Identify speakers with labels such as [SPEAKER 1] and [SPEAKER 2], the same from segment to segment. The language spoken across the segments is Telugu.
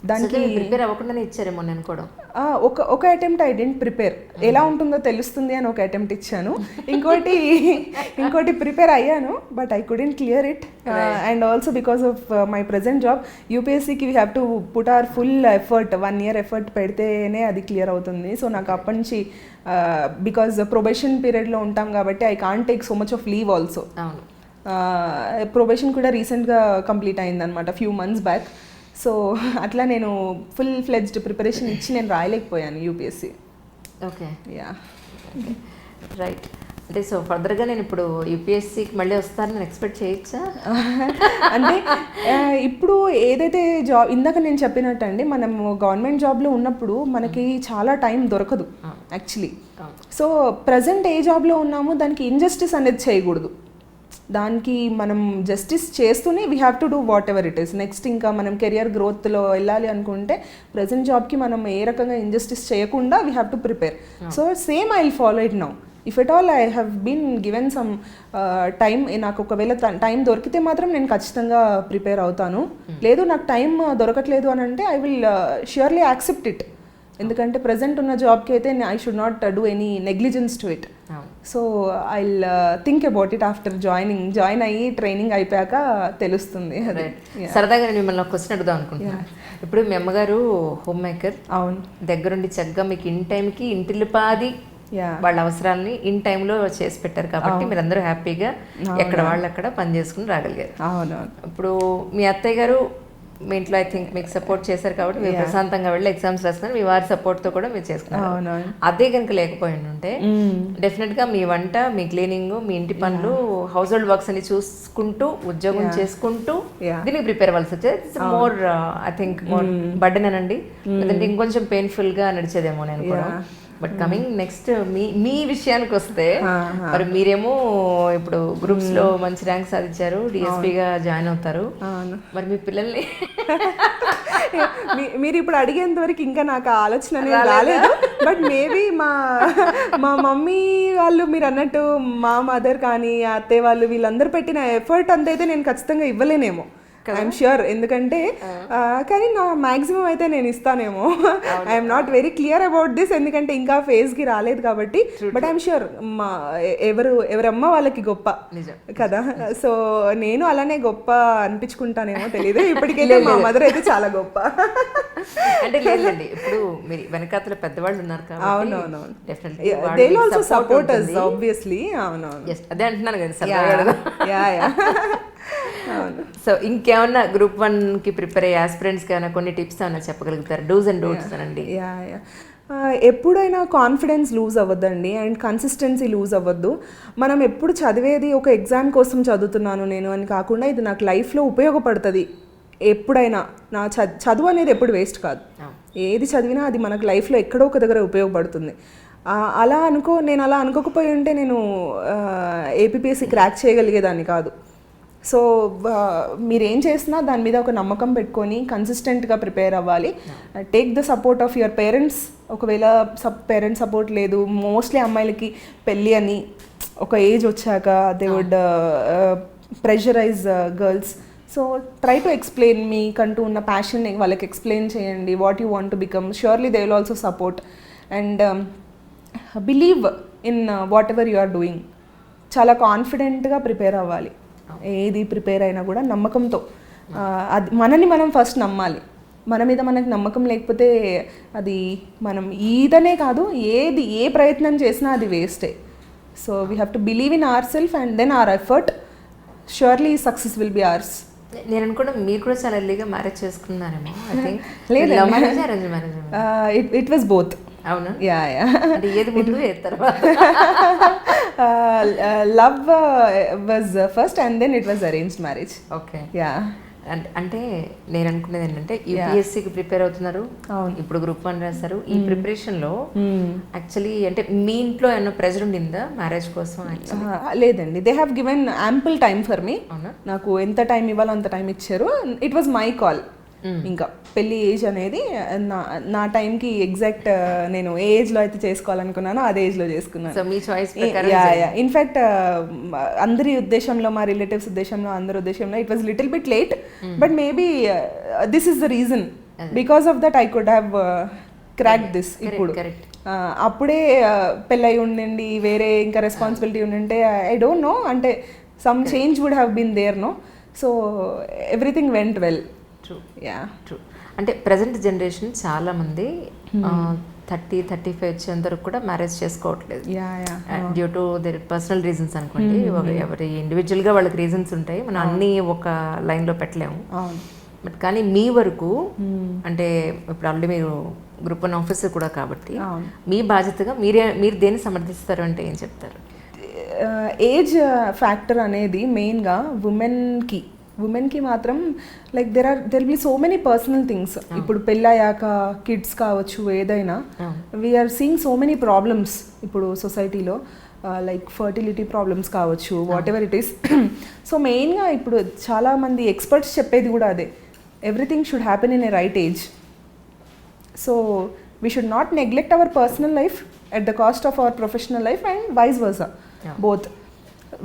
[SPEAKER 1] దానికి
[SPEAKER 2] ప్రిపేర్ అవ్వకుండానే ఇచ్చారేమో నేను కూడా.
[SPEAKER 1] ఒక అటెంప్ట్ ఐ డెంట్ ప్రిపేర్, ఎలా ఉంటుందో తెలుస్తుంది అని ఒక అటెంప్ట్ ఇచ్చాను. ఇంకోటి ప్రిపేర్ అయ్యాను, but I couldn't clear it. And also because of my present job యూపీఎస్సీకి we have to put our full effort, 1 year effort పెడితేనే అది క్లియర్ అవుతుంది. సో నాకు అప్పటి నుంచి బికాజ్ ప్రొబేషన్ పీరియడ్లో ఉంటాం కాబట్టి I can't take so much of leave also. Probation కూడా రీసెంట్గా కంప్లీట్ అయిందనమాట, ఫ్యూ మంత్స్ బ్యాక్. సో అట్లా నేను ఫుల్ ఫ్లెడ్జ్డ్ ప్రిపరేషన్ ఇచ్చి నేను రాయలేకపోయాను యూపీఎస్సీ.
[SPEAKER 2] Okay,
[SPEAKER 1] yeah,
[SPEAKER 2] right. అంటే సో ఫర్దర్గా నేను ఇప్పుడు యూపీఎస్సీకి మళ్ళీ వస్తారని నేను ఎక్స్పెక్ట్ చేయొచ్చా?
[SPEAKER 1] అంటే ఇప్పుడు ఏదైతే జాబ్ ఇందాక నేను చెప్పినట్టు అండి, మనం గవర్నమెంట్ జాబ్లో ఉన్నప్పుడు మనకి చాలా టైం దొరకదు యాక్చువల్లీ. సో ప్రజెంట్ ఏ జాబ్లో ఉన్నామో దానికి ఇంజస్టిస్ అనేది చేయకూడదు, దానికి మనం జస్టిస్ చేస్తూనే we have to do what ever it is. Next ఇంకా మనం కెరియర్ గ్రోత్లో వెళ్ళాలి అనుకుంటే ప్రజెంట్ జాబ్కి మనం ఏ రకంగా ఇంజస్టిస్ చేయకుండా we have to prepare. So same I will follow it now. If at all I have been given some time, నాకు ఒకవేళ టైం దొరికితే మాత్రం నేను ఖచ్చితంగా ప్రిపేర్ అవుతాను. లేదు నాకు టైం దొరకట్లేదు అని అంటే I will surely accept it. ఎందుకంటే ప్రజెంట్ ఉన్న జాబ్కి అయితే I should not do any negligence to it. So I will think about it after join అయ్యి ట్రైనింగ్ అయిపోయాక తెలుస్తుంది.
[SPEAKER 2] సరదాగా నేను మిమ్మల్ని ఒక క్వశ్చన్ అడుగుదాం అనుకుంటున్నాను. ఇప్పుడు మీ అమ్మగారు హోమ్ మేకర్,
[SPEAKER 1] అవును,
[SPEAKER 2] దగ్గరుండి చక్కగా మీకు ఇన్ టైంకి ఇంటిల్లిపాది వాళ్ళ అవసరాలని ఇన్ టైంలో చేసి పెట్టారు కాబట్టి మీరందరూ హ్యాపీగా ఎక్కడ వాళ్ళు అక్కడ పని చేసుకుని రాగలిగారు.
[SPEAKER 1] అవునవును.
[SPEAKER 2] ఇప్పుడు మీ అత్తయ్య గారు మీ ఇంట్లో ఐ థింక్ మీకు సపోర్ట్ చేశారు కాబట్టి మీరు ప్రశాంతంగా వెళ్ళి ఎగ్జామ్స్ రాస్తున్నారు, మీ వారి సపోర్ట్తో కూడా మీరు చేసుకున్నారు. అదే కనుక లేకపోయి ఉంటే డెఫినెట్గా మీ వంట, మీ క్లీనింగ్, మీ ఇంటి పనులు, హౌస్ హోల్డ్ వర్క్స్ అని చూసుకుంటూ ఉద్యోగం చేసుకుంటూ దీనికి ప్రిపేర్ అవ్వాల్సి వచ్చేది. It's more I think more burden అనండి, లేదంటే ఇంకొంచెం పెయిన్ఫుల్గా నడిచేదేమో నేను కూడా. బట్ కమింగ్ నెక్స్ట్ మీ విషయానికి వస్తే, మరి మీరేమో ఇప్పుడు గ్రూప్స్ లో మంచి ర్యాంక్ సాధించారు, డిఎస్పీగా జాయిన్ అవుతారు. మరి మీ పిల్లల్ని
[SPEAKER 1] మీరు ఇప్పుడు అడిగేంత వరకు ఇంకా నాకు ఆలోచన అనేది రాలేదు. బట్ మేబీ మా మమ్మీ వాళ్ళు మీరు అన్నట్టు మా మదర్ కానీ అత్తయ్య వాళ్ళు వీళ్ళందరూ పెట్టిన ఎఫర్ట్ అంతైతే నేను ఖచ్చితంగా ఇవ్వలేనేమో, ఐఎమ్ ష్యూర్. ఎందుకంటే కానీ నా మ్యాక్సిమం అయితే నేను ఇస్తానేమో. I'm not very clear about this, ఎందుకంటే ఇంకా ఫేజ్కి రాలేదు కాబట్టి. బట్ ఐఎమ్ ష్యూర్ ఎవరమ్మ వాళ్ళకి గొప్ప కదా. సో నేను అలానే గొప్ప అనిపించుకుంటానేమో తెలియదు, ఇప్పటికైతే మా మదర్ అయితే చాలా గొప్ప.
[SPEAKER 2] అంటే లేదండి, ఇప్పుడు మీరు వెనకాతల పెద్దవాళ్ళు ఉన్నారు కాబట్టి
[SPEAKER 1] అవునవునవును, they will also support us obviously. అవునవును,
[SPEAKER 2] అదే అంటున్నాను కదా సార్.
[SPEAKER 1] Yeah yeah.
[SPEAKER 2] సో ఇంకేమన్నా గ్రూప్ 1కి ప్రిపేర్ అయ్యే ఆస్పిరెంట్స్కి ఏమైనా కొన్ని టిప్స్ ఏమైనా చెప్పగలుగుతారు, డూస్ అండ్ డోంట్స్ అనండి?
[SPEAKER 1] ఎప్పుడైనా కాన్ఫిడెన్స్ లూజ్ అవ్వద్దండి, అండ్ కన్సిస్టెన్సీ లూజ్ అవ్వద్దు. మనం ఎప్పుడు చదివేది ఒక ఎగ్జామ్ కోసం చదువుతున్నాను నేను అని కాకుండా ఇది నాకు లైఫ్లో ఉపయోగపడుతుంది. ఎప్పుడైనా నా చదువు అనేది ఎప్పుడు వేస్ట్ కాదు, ఏది చదివినా అది మనకు లైఫ్లో ఎక్కడో ఒక దగ్గర ఉపయోగపడుతుంది. నేను అలా అనుకోకపోయి ఉంటే నేను ఏపీపీఎస్సీ క్రాక్ చేయగలిగేదాన్ని కాదు. సో మీరేం చేసినా దాని మీద ఒక నమ్మకం పెట్టుకొని కన్సిస్టెంట్గా ప్రిపేర్ అవ్వాలి. Take the support of your parents. ఒకవేళ పేరెంట్స్ సపోర్ట్ లేదు, మోస్ట్లీ అమ్మాయిలకి పెళ్ళి అని ఒక ఏజ్ వచ్చాక they would pressurise girls. So try to explain, మీకంటూ ఉన్న ప్యాషన్ వాళ్ళకి ఎక్స్ప్లెయిన్ చేయండి, what you want to become. Surely they will also support and believe in whatever you are doing. చాలా కాన్ఫిడెంట్గా ప్రిపేర్ అవ్వాలి. ఏది ప్రిపేర్ అయినా కూడా నమ్మకంతో, అది మనని మనం ఫస్ట్ నమ్మాలి. మన మీద మనకు నమ్మకం లేకపోతే అది మనం ఈదనే కాదు ఏ ప్రయత్నం చేసినా అది వేస్టే. So we have to believe in our self and then our effort, surely success will be ours.
[SPEAKER 2] నేను అనుకోవడం మీరు కూడా చాలా ఎర్లీగా మ్యారేజ్ చేసుకున్నారేమో.
[SPEAKER 1] లేదు, ఇట్ వాజ్ బోత్.
[SPEAKER 2] అవునా?
[SPEAKER 1] Yeah yeah.
[SPEAKER 2] అంటే ఏది ముందు ఏది తర్వాత?
[SPEAKER 1] Love was first and then it was arranged marriage.
[SPEAKER 2] Okay,
[SPEAKER 1] yeah.
[SPEAKER 2] అంటే నేను అనుకునేది ఏంటంటే యూపీఎస్సీకి ప్రిపేర్ అవుతున్నారు, ఇప్పుడు గ్రూప్ 1 రాశారు. ఈ ప్రిపరేషన్లో యాక్చువల్లీ అంటే మీ ఇంట్లో ఏమన్నా ప్రెజర్ ఉండిందా మ్యారేజ్ కోసం?
[SPEAKER 1] లేదండి, they have given ample time for me. నాకు ఎంత టైం ఇవ్వాలో అంత టైం ఇచ్చారు. It was my call. ఇంకా పెళ్ళి ఏజ్ అనేది నా టైంకి ఎగ్జాక్ట్ నేను ఏ ఏజ్లో అయితే చేసుకోవాలనుకున్నానో అదే ఏజ్లో చేసుకున్నాను. ఇన్ఫ్యాక్ట్ అందరి ఉద్దేశంలో, మా రిలేటివ్స్ ఉద్దేశంలో, అందరి ఉద్దేశంలో it was little bit late, but maybe this is the reason because of that I could have crack this ఇప్పుడు.
[SPEAKER 2] కరెక్ట్.
[SPEAKER 1] అప్పుడే పెళ్ళయి ఉండండి, వేరే ఇంకా రెస్పాన్సిబిలిటీ ఉండింటే ఐ డోంట్ నో, అంటే some change would have been there, no. So everything went well.
[SPEAKER 2] True.
[SPEAKER 1] Yeah,
[SPEAKER 2] true. అంటే ప్రజెంట్ జనరేషన్ చాలామంది 30-35 వచ్చేంత వరకు కూడా మ్యారేజ్ చేసుకోవట్లేదు. Due to their personal reasons అనుకోండి. ఎవరి ఇండివిజువల్గా వాళ్ళకి రీజన్స్ ఉంటాయి, మనం అన్నీ ఒక లైన్లో పెట్టలేము. బట్ కానీ మీ వరకు అంటే ఇప్పుడు ఆల్రెడీ మీరు గ్రూప్ 1 ఆఫీసర్ కూడా కాబట్టి మీ బాధ్యతగా మీరు దేన్ని సమర్థిస్తారు అంటే ఏం చెప్తారు?
[SPEAKER 1] ఏజ్ ఫ్యాక్టర్ అనేది మెయిన్గా ఉమెన్కి మాత్రం like there be so many personal things. ఇప్పుడు పెళ్ళయ్యాక కిడ్స్ కావచ్చు, ఏదైనా we are seeing so many problems ఇప్పుడు సొసైటీలో, లైక్ ఫర్టిలిటీ ప్రాబ్లమ్స్ కావచ్చు, whatever it is. So మెయిన్గా ఇప్పుడు చాలామంది ఎక్స్పర్ట్స్ చెప్పేది కూడా అదే, everything should happen in a right age. So we should not neglect our personal life at the cost of our professional life and vice versa. Both.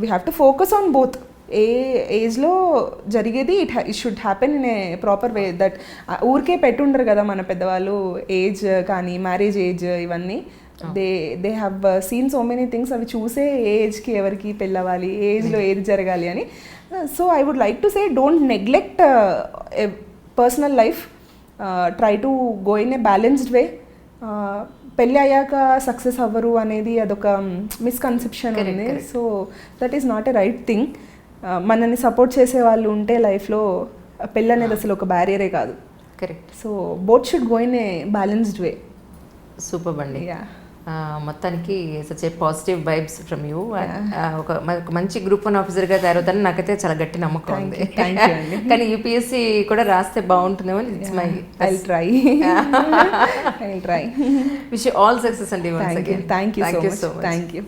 [SPEAKER 1] We have to focus on both. ఏ ఏజ్లో జరిగేది it should happen in a proper way. That ఊరికే పెట్టుండరు కదా మన పెద్దవాళ్ళు, ఏజ్ కానీ మ్యారేజ్ ఏజ్ ఇవన్నీ. They have seen so many things. అవి చూసే ఏ ఏజ్కి ఎవరికి పెళ్ళవ్వాలి, ఏ ఏజ్లో ఏది జరగాలి అని. So I would like to say don't neglect personal life, try to go in a balanced way. పెళ్ళి అయ్యాక సక్సెస్ అవ్వరు అనేది అదొక మిస్కన్సెప్షన్ ఉంది. So that is not a right thing. మనల్ని సపోర్ట్ చేసే వాళ్ళు ఉంటే లైఫ్లో పెళ్ళి అనేది అసలు ఒక బ్యారియరే కాదు.
[SPEAKER 2] Correct.
[SPEAKER 1] So both should go in a balanced way.
[SPEAKER 2] Super అండి. మొత్తానికి such a positive vibes from you. ఒక మంచి గ్రూప్ 1 ఆఫీసర్గా తయారవుతారని నాకైతే చాలా గట్టి నమ్మకం ఉంది. కానీ యూపీఎస్సీ కూడా రాస్తే బాగుంటుందేమో. It's my
[SPEAKER 1] I'll try.
[SPEAKER 2] Wish you all success అండి.
[SPEAKER 1] Thank you so much. Thank you.